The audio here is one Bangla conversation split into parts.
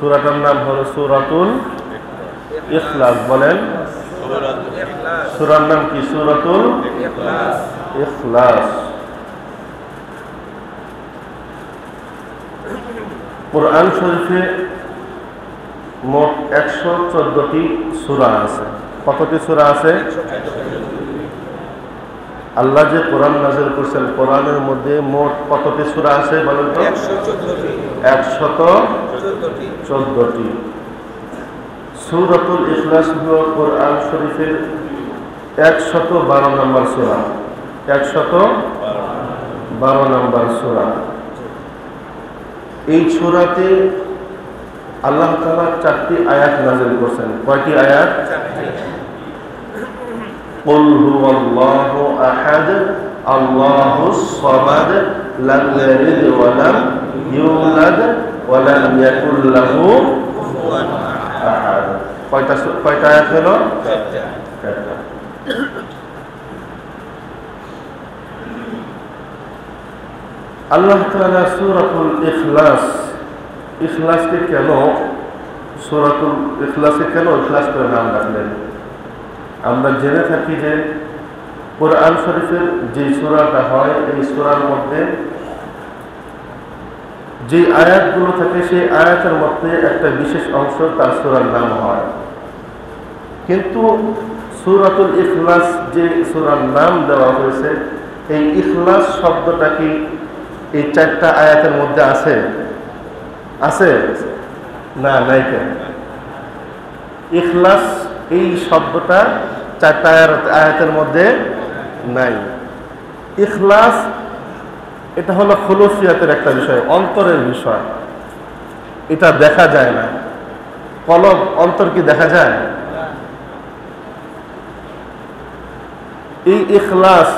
সূরাটার নাম হলো সূরাতুল ইখলাস। বলেন, সূরার নাম কি? সূরাতুল ইখলাস। কুরআন শরীফে মোট 114টি সূরা আছে। কতটি সূরা আছে? আল্লাহ যে কোরআন নাযিল করেছেন, কোরআনের মধ্যে মোট কতটি সূরা আছে বলেন তো? 114টি। সূরাতুল ইখলাস হলো কোরআন শরীফের 112 নম্বর সূরা। 112 নম্বর সূরা। এই সূরাতে আল্লাহ তাআলা 4টি আয়াত নাযিল করেছেন। কয়টি আয়াত? কুল হুয়াল্লাহু আহাদ আল্লাহুস সামাদ লাম ইয়ালিদ ওয়া লাম ইউলাদ ওয়া লাম ইয়াকুল লাহু কুফুয়ান আহাদ। কয়টা আয়াত হলো? 4টা। আল্লাহ তাআলা সূরাতুল ইখলাস, ইখলাসকে কেন সূরাতুল ইখলাসকে কেন ইখলাস করে নাম রাখলেন? আমরা জেনে থাকি যে কোরআন শরীফের যে সূরাটা হয়, এই সূরার মধ্যে যে আয়াতগুলো থাকে সেই আয়াতের মধ্যে একটা বিশেষ অংশ তার সূরার নাম হয়। কিন্তু সূরাতুল ইখলাস যে সূরার নাম দেওয়া হয়েছে, এই ইখলাস শব্দটা কি এই 4টা আয়াতের মধ্যে আছে? আছে না? নাই কেন? ইখলাস এই শব্দটা 4টা আয়াতের মধ্যে নাই। ইখলাস এটা হলো খুলুসিয়াতের একটা বিষয়, অন্তরের বিষয়। এটা দেখা যায় না। কলব, অন্তর কি দেখা যায়? এই ইখলাস,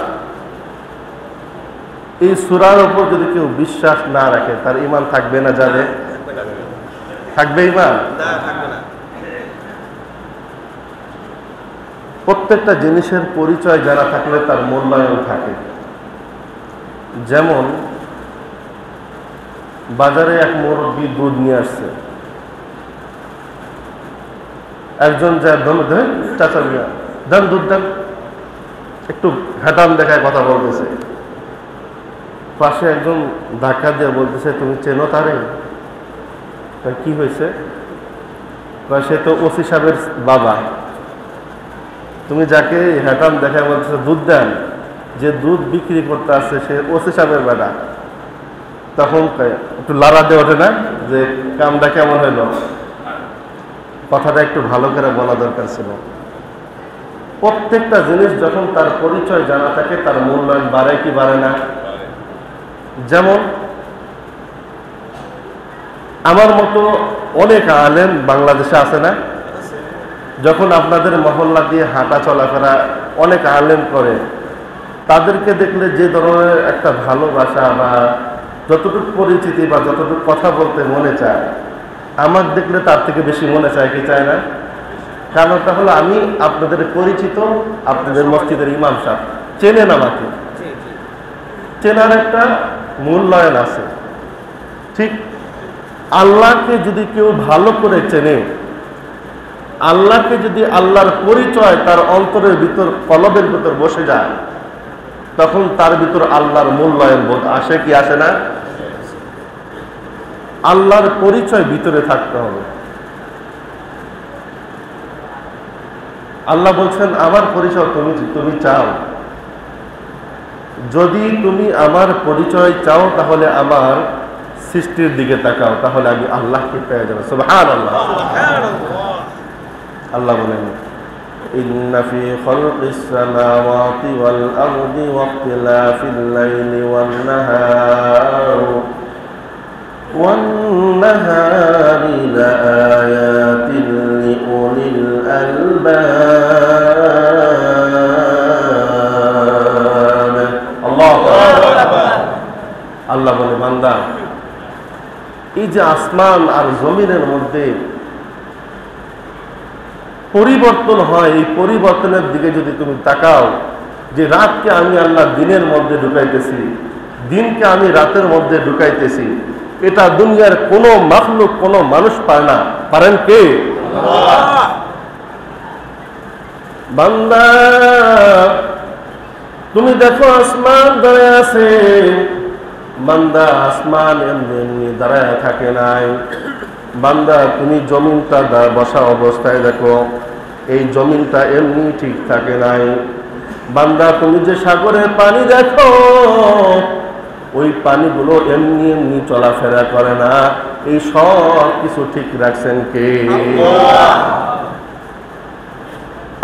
এই সূরার উপর যদি কেউ বিশ্বাস না রাখে, তার ঈমান থাকবে না? যাবে? থাকবে ঈমান? প্রত্যেকটা জিনিসের পরিচয় জানা থাকলে তার মূল্যায়ন থাকে। যেমন বাজারে এক মুরব্বী দুধ নিয়ে আসছে, একজন যা দেন, চাচা মিয়া দেন দুধ দেন, একটু ঘাটান দেখায় কথা বলতেছে। পাশে একজন ধাক্কা দিয়ে বলতেছে, তুমি চেনো তারে? কি হয়েছে? সে তো ওসি সাহেবের বাবা। তুমি যাকে হ্যাটাম দেখায় বলতেছে দুধ দেন, যে দুধ বিক্রি করতে আসছে সে ওসি সাহেবের বেটা। তখন একটু লাড়া দিয়ে ওঠে না যে কামটা কেমন হইলো? কথাটা একটু ভালো করে বলা দরকার ছিল। প্রত্যেকটা জিনিস যখন তার পরিচয় জানা থাকে, তার মূল্যায়ন বাড়ে কি বাড়ে না? যেমন আমার মতো অনেক আলেম বাংলাদেশে আছে না? যখন আপনাদের মহল্লা দিয়ে হাঁটা চলাফেরা অনেক আলেম করে, তাদেরকে দেখলে যে ধরনের একটা ভালোবাসা বা যতটুকু পরিচিতি বা যতটুকু কথা বলতে মনে চায়, আমার দেখলে তার থেকে বেশি মনে চায় কি চায় না? কারণটা হলো আমি আপনাদের পরিচিত, আপনাদের মসজিদের ইমাম সাহেব চেনেন আমাকে, চেনার একটা মূল্যায়ন আছে। ঠিক আল্লাহকে যদি কেউ ভালো করে চেনে, আল্লাহকে যদি আল্লাহর পরিচয় তার অন্তরের ভিতর, কলবের ভিতর বসে যায়, তখন তার ভিতর আল্লাহর মূল্যায়ন বোধ আসে কি আসে না? আল্লাহর পরিচয় ভিতরে থাকতে হবে। আল্লাহ বলছেন আমার পরিচয় তুমি চাও, যদি তুমি আমার পরিচয় চাও তাহলে আমার সৃষ্টির দিকে তাকাও, তাহলে আমি আল্লাহকে পেয়ে যাবো। সুবহানাল্লাহ। আল্লাহ বলেন ইন্না ফি খালকিস সামাওয়াতি ওয়াল আরদি ওয়াখতিলাফিল লাইলি ওয়ান নাহারি লাআয়াতিন লিউলিল আলবাব। আল্লাহু আকবার। আল্লাহ বলে বান্দা, এই যে আসমান আর জমিনের মধ্যে পরিবর্তন হয়, এই পরিবর্তনের দিকে যদি তুমি তাকাও, যে রাতকে আমি আল্লাহ দিনের মধ্যে ঢুকাইতেছি, দিনকে আমি রাতের মধ্যে ঢুকাইতেছি, এটা দুনিয়ার কোনো মাখলুক, কোনো মানুষ পারে না। পারেন কে? বান্দা তুমি দেখো আসমান দাঁড়ায় আছে। বান্দা আসমান এমনি এমনি দাঁড়ায় থাকে নাই। বান্দা তুমি জমিনটা বসা অবস্থায় দেখো, এই জমিনটা এমনি ঠিক থাকে নাই। বান্দা তুমি যে সাগরের পানি দেখো, ওই পানিগুলো এমনি এমনি চলাফেরা করে না। এই সব কিছু ঠিক রাখছেন কে?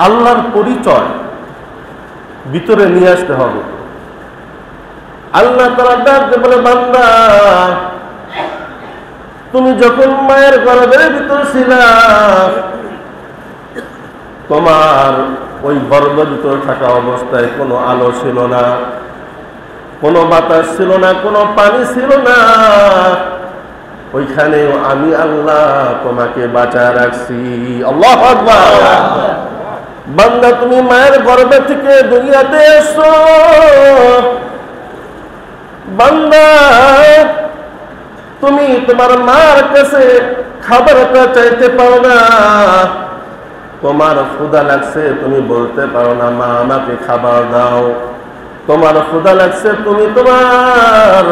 আল্লাহর পরিচয় ভিতরে নিয়ে আসতে হবে। আল্লাহ তাআলা ডাকতে বলে, বান্দা তুমি যখন মায়ের গর্ভের ভিতর ছিলা, তোমার ওই গর্ভের ভিতর থাকা অবস্থায় কোনো আলো ছিল না, কোনো বাতাস ছিল না, কোনো পানি ছিল না। ওইখানেও আমি আল্লাহ তোমাকে বাঁচায় রাখছি। আল্লাহু আকবার। বান্দা তুমি মায়ের গর্ভে থেকে দুনিয়াতে এসো। বান্দা তুমি তোমার মার কাছে খাবারটা চাইতে পারো না। তোমার ক্ষুধা লাগছে, তুমি বলতে পারো না মা আমাকে খাবার দাও। তোমার ক্ষুধা লাগছে, তুমি তোমার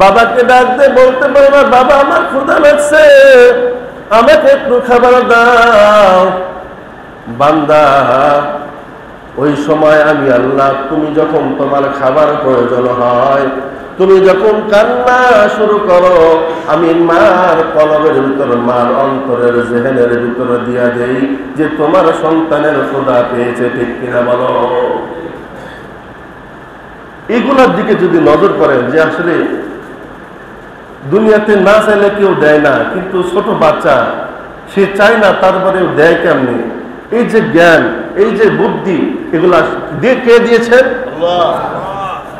বাবাকে ডাক দিয়ে বলতে পারো না বাবা আমার ক্ষুধা লাগছে, আমাকে একটু খাবার দাও। বান্দা ওই সময় আমি আল্লাহ, তুমি যখন তোমার খাবার প্রয়োজন হয়, তুমি যখন কান্না শুরু করো, আমি মার কলবের ভিতর, মার অন্তরের জেহেনের ভিতরে দিয়া দেই যে তোমার সন্তানের ক্ষুধা পেয়েছে। ঠিক কিনা বলো? এগুলোর দিকে যদি নজর করেন, যে আসলে দুনিয়াতে না চাইলে কেউ দেয় না, কিন্তু ছোট বাচ্চা সে চায় না, তারপরেও দেয় কেমনি? এই যে জ্ঞান, এই যে বুদ্ধি, এগুলা দিয়ে কে দিয়েছেন?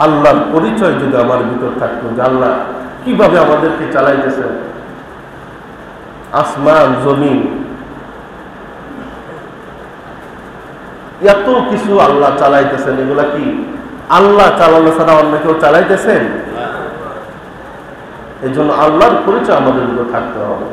আল্লাহর পরিচয় যদি আমার ভিতর থাকতো, যে আল্লাহ কিভাবে আমাদেরকে চালাইতেছেন, আসমান জমিন এত কিছু আল্লাহ চালাইতেছেন, এগুলা কি আল্লাহ চালানো ছাড়া অন্য কেউ চালাইতেছেন? এই জন্য আল্লাহর পরিচয় আমাদের ভিতর থাকতে হবে।